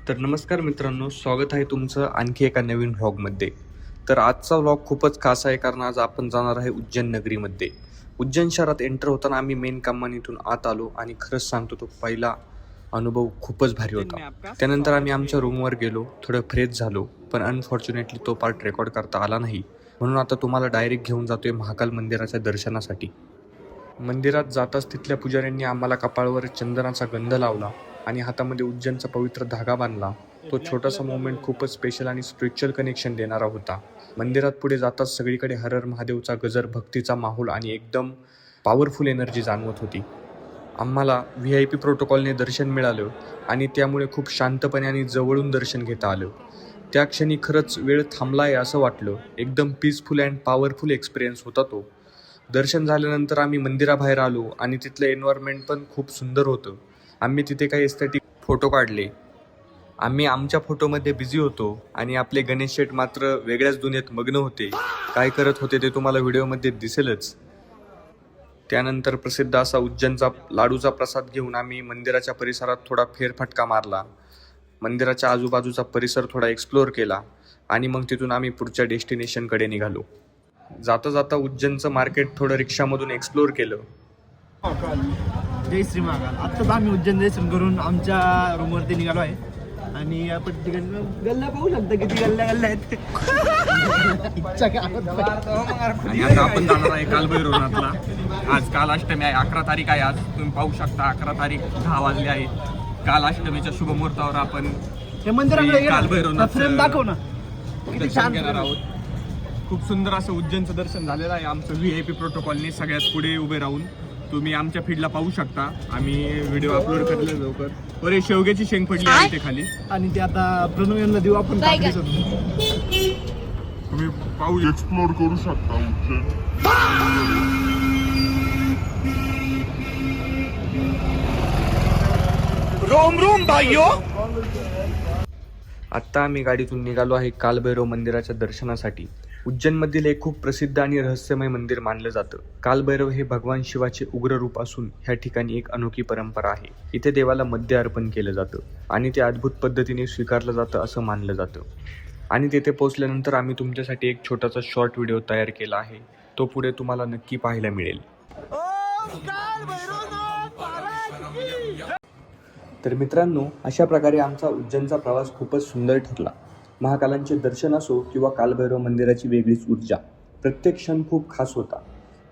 तर नमस्कार मित्रांनो, स्वागत आहे तुमचं आणखी एका नवीन व्लॉगमध्ये. तर आजचा व्लॉग खूपच खास आहे कारण आज आपण जाणार आहे उज्जैन नगरीमध्ये. उज्जैन शहरात एंटर होताना आम्ही मेन कमानीतून आत आलो आणि खरंच सांगतो तो पहिला अनुभव खूपच भारी होता. त्यानंतर आम्ही आमच्या रूमवर गेलो, थोडं फ्रेश झालो, पण अनफॉर्च्युनेटली तो पार्ट रेकॉर्ड करता आला नाही. म्हणून आता तुम्हाला डायरेक्ट घेऊन जातोय महाकाल मंदिराच्या दर्शनासाठी. मंदिरात जाताच तिथल्या पुजाऱ्यांनी आम्हाला कपाळावर चंदनाचा गंध लावला आणि हातामध्ये उज्जैनचा पवित्र धागा बांधला. तो छोटासा मोमेंट खूपच स्पेशल आणि स्पिरिच्युअल कनेक्शन देणारा होता. मंदिरात पुढे जाताच सगळीकडे हर हर महादेवचा गजर, भक्तीचा माहोल आणि एकदम पॉवरफुल एनर्जी जाणवत होती. आम्हाला VIP प्रोटोकॉलने दर्शन मिळालं आणि त्यामुळे खूप शांतपणे आणि जवळून दर्शन घेता आलं. त्या क्षणी खरंच वेळ थांबलाय असं वाटलं. एकदम पीसफुल अँड पॉवरफुल एक्सपिरियन्स होता तो. दर्शन झाल्यानंतर आम्ही मंदिराबाहेर आलो आणि तिथलं एन्व्हायरमेंट पण खूप सुंदर होतं. आम्ही तिथे काही एस्थेटिक फोटो काढले. आम्ही आमच्या फोटोमध्ये बिझी होतो आणि आपले गणेश शेठ मात्र वेगळ्याच दुनियेत मग्न होते. काय करत होते ते तुम्हाला व्हिडिओमध्ये दिसेलच. त्यानंतर प्रसिद्ध असा उज्जैनचा लाडूचा प्रसाद घेऊन आम्ही मंदिराच्या परिसरात थोडा फेरफटका मारला. मंदिराच्या आजूबाजूचा परिसर थोडा एक्सप्लोअर केला आणि मग तिथून आम्ही पुढच्या डेस्टिनेशनकडे निघालो. जाता जाता उज्जैनचं मार्केट थोडं रिक्षामधून एक्सप्लोअर केलं. जय श्री महाकाल. आत्ताच आम्ही उज्जैन दर्शन करून आमच्या रूमवरती निघालो आहे आणि आपण तिकडनं गल्ल्या पाहू शकता किती गल्ल्या आहेत. आणि आता आपण जाणार आहे कालभैरवनाथला. आज काल अष्टमी आहे, 11 तारीख आहे. आज तुम्ही पाहू शकता 11 तारीख 10 वाजले आहे. काल अष्टमीच्या शुभ मुहूर्तावर आपण हे मंदिराकडे कालभैरवनाथ फ्रेम दाखव ना, किती दर्शन छान घेणार आहोत. खूप सुंदर असं उज्जैनचं दर्शन झालेलं आहे. आमचं VIP प्रोटोकॉलने सगळ्यात पुढे उभे राहून तुम्ही आमच्या फीडला पाहू शकता. आम्ही व्हिडिओ अपलोड करले लवकर. अरे शेवग्याची शेंग पडली आहे ते खाली आणि ते आता प्रणव यांना देऊ आपण. तुम्ही पाहू एक्सप्लोर करू शकता उज्जैन. आत्ता आम्ही गाडीतून निघालो आहे कालभैरव मंदिराच्या दर्शनासाठी. उज्जैनमधील एक खूप प्रसिद्ध आणि रहस्यमय मंदिर मानलं जातं. कालभैरव हे भगवान शिवाचे उग्र रूप असून ह्या ठिकाणी एक अनोखी परंपरा आहे. इथे देवाला मद्य अर्पण केलं जातं आणि ते अद्भुत पद्धतीने स्वीकारलं जातं असं मानलं जातं. आणि तिथे पोहोचल्यानंतर आम्ही तुमच्यासाठी एक छोटासा शॉर्ट व्हिडिओ तयार केला आहे. तो पुढे तुम्हाला नक्की पाहायला मिळेल. तर मित्रांनो, अशा प्रकारे आमचा उज्जैनचा प्रवास खूपच सुंदर ठरला. महाकालांचे दर्शन असो किंवा कालभैरव मंदिराची वेगळीच ऊर्जा, प्रत्येक क्षण खूप खास होता.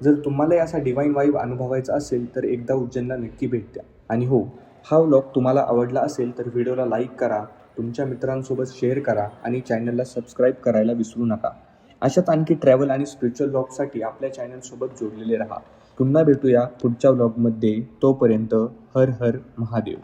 जर तुम्हालाही असा डिवाईन वाईब अनुभवायचा असेल तर एकदा उज्जैनला नक्की भेट द्या. आणि हो, हा व्लॉग तुम्हाला आवडला असेल तर व्हिडिओला लाईक करा, तुमच्या मित्रांसोबत शेअर करा आणि चॅनलला सबस्क्राईब करायला विसरू नका. अशाच आणखी ट्रॅव्हल आणि स्पिरिच्युअल व्लॉगसाठी आपल्या चॅनलसोबत जोडलेले राहा. पुन्हा भेटूया पुढच्या व्लॉगमध्ये. तोपर्यंत हर हर महादेव.